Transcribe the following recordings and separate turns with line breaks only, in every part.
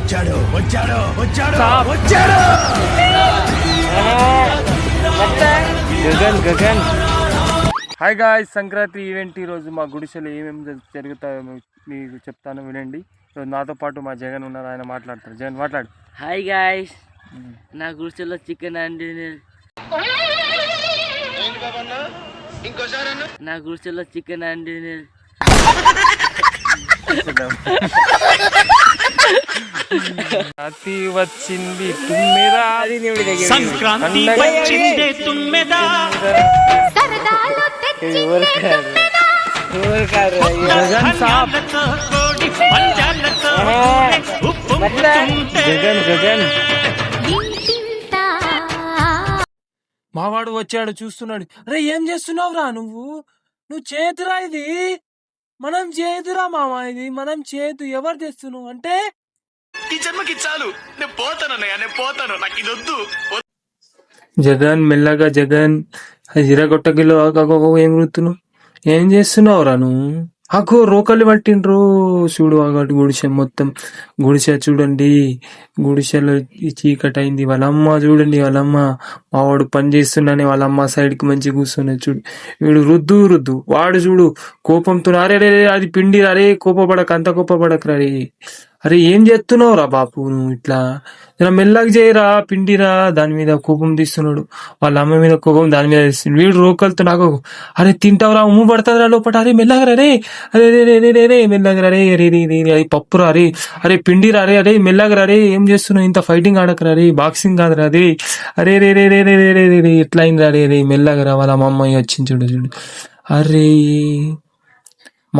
వచ్చాడు వచ్చాడు వచ్చాడు వచ్చాడు
Gagan Gagan. Hi guys, Sankranti event ఈరోజు మా గుడిసెలో ఏమేమి జరుగుతాయో మీకు చెప్తాను, వినండి. ఈరోజు నాతో పాటు మా జగన్ ఉన్నారు, ఆయన మాట్లాడతారు. జగన్ మాట్లాడు.
హాయ్ గాయ్స్, నా గుడిసెలో చికెన్ అండి. నా గుడిసెలో చికెన్ అండి.
సంక్రాంతి వచ్చింది తుమ్మెదా,
సంక్రాంతి వచ్చింది తుమ్మెదా,
గగన్ గగన్. మావాడు వచ్చాడు, చూస్తున్నాడు. అరే ఏం చేస్తున్నావురా నువ్వు? చేతురా ఇది, మనం చేతురా మామ, ఇది మనం చేతు. ఎవరు తెస్తున్నావు అంటే
ఈ జన్మకి చాలు, నేను పోతాను, నేను పోతాను, నాకు ఇది వద్దు.
జగన్ మెల్లగా, జగన్ ఇరగొట్టగిలో ఏం రుతున్నావు? ఏం చేస్తున్నావురా నువ్వు? ఆకు రోకలు పట్టిండ్రు చూడు. అటు గుడిసె మొత్తం, గుడిసె చూడండి, గుడిసెలో చీకటి అయింది. వాళ్ళమ్మ చూడండి, వాళ్ళమ్మ మావాడు పని చేస్తున్నానే వాళ్ళమ్మ సైడ్ కి మంచి కూర్చున్నది చూడు. వీడు రుద్దు రుద్దు, వాడు చూడు కోపంతో. అరే రే అది పిండి, అరే కోపపడక, అంత కోపపడక రే. అరే ఏం చేస్తున్నావు రా బాపు నువ్వు? ఇట్లా ఇలా మెల్లగా చేయరా, పిండిరా. దాని మీద కోపం తీస్తున్నాడు, వాళ్ళ అమ్మ మీద కోపం దాని మీద తీస్తున్నాడు. వీడు రోకలతో నాకు, అరే తింటావురా, ఉమ్ము పడుతుందిరా లోపల, అరే మెల్లగా రే, అరే రే రే రే రే మెల్లగా రే, రే రే రే అది పప్పురా రే, అరే పిండిరా రే, అరే మెల్లగా రే. ఏం చేస్తున్నావు? ఇంత ఫైటింగ్ ఆడకరా రే, బాక్సింగ్ కాదురా రే. అరే రే రే రే రే రే రే రే ఎట్లా అయిందిరా రే, రే మెల్లగా రా. వాళ్ళ అమ్మాయి వచ్చింది చూడు చూడు. అరే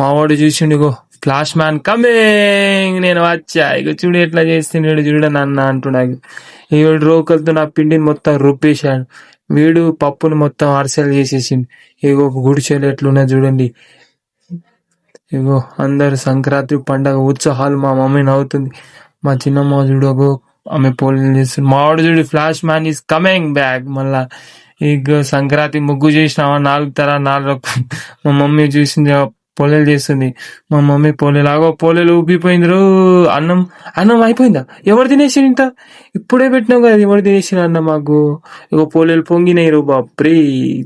మావాడు చూసిండు, ఇగో ఫ్లాష్ మ్యాన్ కమింగ్, నేను వచ్చా. ఇక చూడు ఎట్లా చేస్తున్నాడు చూడ నన్ను అంటున్నాడు. వీడు రోకలతో నా పిండిని మొత్తం రుప్పేశాడు. వీడు పప్పుని మొత్తం అరిసెలు చేసేసిండు. ఇగో గుడిచెలు ఎట్లున్నా చూడండి. ఇగో అందరు సంక్రాంతి పండగ ఉత్సాహాలు. మా మమ్మీ నవ్వుతుంది, మా చిన్నమ్మ చూడు ఆమె పోలీలు చేస్తుంది. మావాడు చూడు flash man is coming back. మళ్ళా ఇక సంక్రాంతి ముగ్గు చేసినావా, 4 తరా 4. మా మమ్మీ చూసింది, పోలేలు చేస్తుంది. మా మమ్మీ పోలేలు ఊపిపోయింది. అన్నం అయిపోయిందా? ఎవరు తినేసారు? ఇంత ఇప్పుడే పెట్టినావు కదా, ఎవరు తినేసిన అన్నం? మాకు ఇక పోలేలు పొంగినాయి రో బాప్రీ,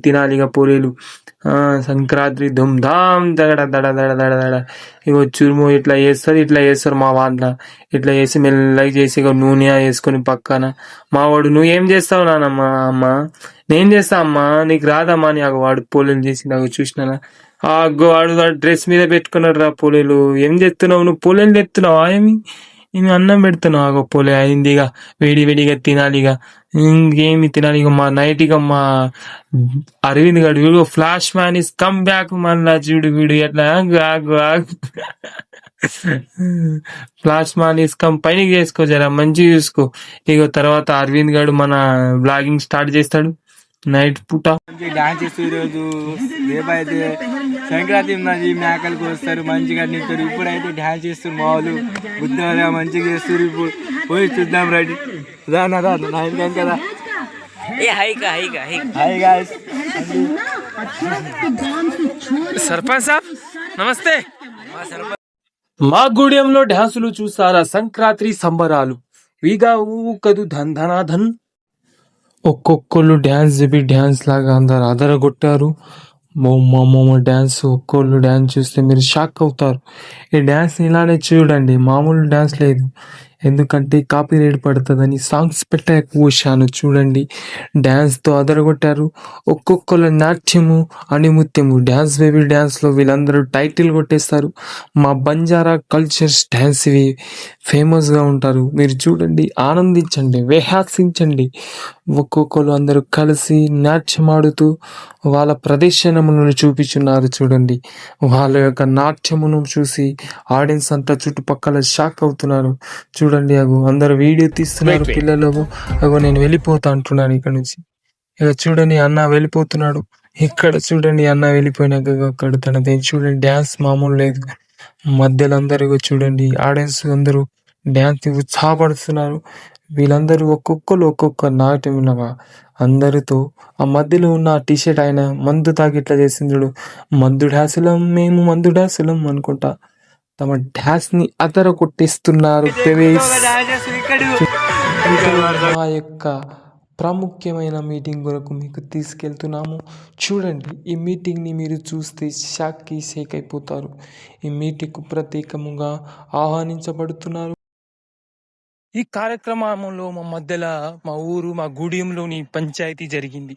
తినాలి ఇక పోలేలు. సంక్రాంతి ధూమ్ధామ్, దడ దడ దడ దడ దడ. ఇగో చురుము ఇట్లా చేస్తారు మా వాంట్లో. ఇట్లా చేసి మెల్లగా చేసి ఇక నూనె వేసుకొని పక్కన. మావాడు నువ్వు ఏం చేస్తావు నానమ్మ? అమ్మ నేను చేస్తా అమ్మా, నీకు రాదమ్మా అని. వాడు పోలేలు చేసి నాకు చూసినా. వాడు డ్రెస్ మీద పెట్టుకున్నాడు రా పోలేలు. ఏం చేస్తున్నావు నువ్వు? పోలేలు తెస్తున్నావా? ఏమి అన్నం పెడుతున్నావు? పోలే అయింది, ఇక వేడి వేడిగా తినాలి. ఇక ఇంకేమి తినాలి? ఇక మా నైట్ ఇక మా అరవింద్ గారు వీడు flash man is come back. మళ్ళా చూడు వీడు ఎట్లా ఫ్లాష్ మ్యాన్ ఇస్ కమ్. పైన చేసుకో, జరా మంచిగా చూసుకో. ఇక తర్వాత అరవింద్ గారు మన బ్లాగింగ్ స్టార్ట్ చేస్తాడు నైట్ పూట.
డాన్స్ చేస్తూ ఈరోజు రేపైతే సంక్రాంతి ఉన్నది, మేకలకు వస్తారు, మంచిగా నింటారు. ఇప్పుడైతే డాన్స్ చేస్తారు మా వాళ్ళు, బుద్ధగా మంచిగా చేస్తారు. ఇప్పుడు పోయి చూద్దాం రండి. రానా కదా. హాయ్ గాయ్స్,
సర్పంచ్ సాబ్ నమస్తే. మా గుడియంలో డ్యాన్సులు చూసారా? సంక్రాంతి సంబరాలు వీగా ఊకదు ధన్ ధనాధన్. ఒక్కొక్కళ్ళు డ్యాన్స్ చెప్పి డ్యాన్స్ లాగా అందరు అదరగొట్టారు. మా డ్యాన్స్, ఒక్కొళ్ళు డ్యాన్స్ చూస్తే మీరు షాక్ అవుతారు. ఈ డ్యాన్స్ ఇలానే చూడండి, మామూలు డ్యాన్స్ లేదు. ఎందుకంటే కాపీ రైట్ పడుతుందని సాంగ్స్ పెట్టాను చూడండి. డ్యాన్స్తో అదరగొట్టారు. ఒక్కొక్కళ్ళ నాట్యము అణిముత్యము. డ్యాన్స్ బేబీ డ్యాన్స్లో వీళ్ళందరూ టైటిల్ కొట్టేస్తారు. మా బంజారా కల్చర్స్ డ్యాన్స్ ఇవి ఫేమస్గా ఉంటారు. మీరు చూడండి, ఆనందించండి, వేహాసించండి. ఒక్కొక్కరు అందరూ కలిసి నాట్యం ఆడుతూ వాళ్ళ ప్రదర్శనములను చూపించున్నారు చూడండి. వాళ్ళ యొక్క నాట్యమును చూసి ఆడియన్స్ అంతా చుట్టుపక్కల షాక్ అవుతున్నారు చూడండి. అందరు వీడియో తీస్తున్నారు పిల్లలు. నేను వెళ్ళిపోతా అంటున్నాను ఇక్కడ నుంచి. ఇక చూడండి అన్న వెళ్ళిపోతున్నాడు. ఇక్కడ చూడండి అన్న వెళ్ళిపోయినాక అక్కడ తనది చూడండి. డ్యాన్స్ మామూలు లేదు. మధ్యలో అందరూ చూడండి, ఆడియన్స్ అందరూ డ్యాన్స్ ఉత్సాహపడుతున్నారు. వీళ్ళందరూ ఒక్కొక్కరు ఒక్కొక్క నాట్యం విన్నవా అందరితో. ఆ మధ్యలో ఉన్న టీ షర్ట్ ఆయన మందు తాగి ఇట్లా చేసింది చూడు, మందు డాసులం మేము మందు డాసులం అనుకుంటా. తమ డ్యాన్స్ ని అదర కొట్టిస్తున్నారు. మా యొక్క ప్రాముఖ్యమైన మీటింగ్ కొరకు మీకు తీసుకెళ్తున్నాము. చూడండి, ఈ మీటింగ్ని మీరు చూస్తే షాక్కి షేక్ అయిపోతారు. ఈ మీటింగ్కు ప్రత్యేకముగా ఆహ్వానించబడుతున్నారు. ఈ కార్యక్రమంలో మా మధ్యలో మా ఊరు మా గూడెంలోని పంచాయతీ జరిగింది.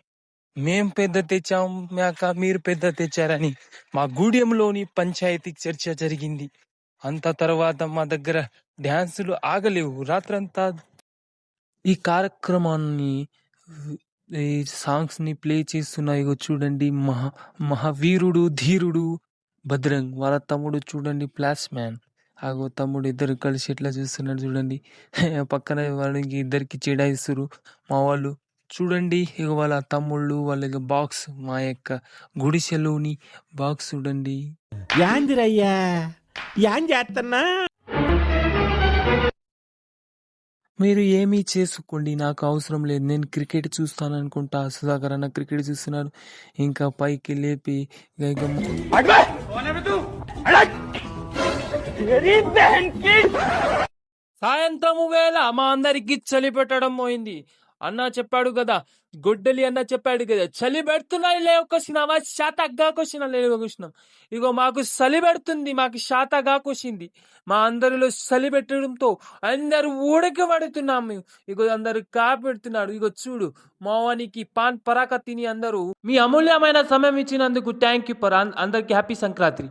మేం పెద్ద తెచ్చాం మేక మీరు పెద్ద తెచ్చారని మా గూడెంలోని పంచాయతీ చర్చ జరిగింది. అంత తర్వాత మా దగ్గర డ్యాన్సులు ఆగలేవు. రాత్రంతా ఈ కార్యక్రమాన్ని ఈ సాంగ్స్ ని ప్లే చేస్తున్నా. ఇగో చూడండి, మహావీరుడు ధీరుడు బద్రంగ్ వాళ్ళ తమ్ముడు చూడండి, ప్లాస్ మ్యాన్. ఆగో తమ్ముడు ఇద్దరు కలిసి ఎట్లా చూస్తున్నాడు చూడండి. పక్కన వాళ్ళకి ఇద్దరికి చెడాయిస్తారు మా వాళ్ళు. చూడండి ఇక వాళ్ళ తమ్ముళ్ళు వాళ్ళ బాక్స్, మా యొక్క గుడిసెలోని బాక్స్ చూడండి.
యాందిరయ్యా యాన్ చేస్తున్నా.
మీరు ఏమీ చేసుకోండి, నాకు అవసరం లేదు. నేను క్రికెట్ చూస్తాను అనుకుంటా. సుధాకర్ అన్న క్రికెట్ చూస్తున్నారు. ఇంకా పైకి లేపి సాయంత్రము వేళ మా అందరికి చలి పెట్టడం పోయింది. అన్న చెప్పాడు కదా, గొడ్డలి అన్న చెప్పాడు కదా, చలి పెడుతున్నాయి లేకొచ్చినావా, శాతగా కొచ్చినా లేకొచ్చినాం. ఇగో మాకు చలి పెడుతుంది, మాకు శాతగా కొచ్చింది. మా అందరిలో చలి పెట్టడంతో అందరు ఊడకి పడుతున్నాం మేము. ఇగో అందరు పెడుతున్నాడు. ఇగో చూడు, మావానికి పాన్ పరాక తిని అందరూ. మీ అమూల్యమైన సమయం ఇచ్చినందుకు థ్యాంక్ యూ. అందరికి హ్యాపీ సంక్రాంతి.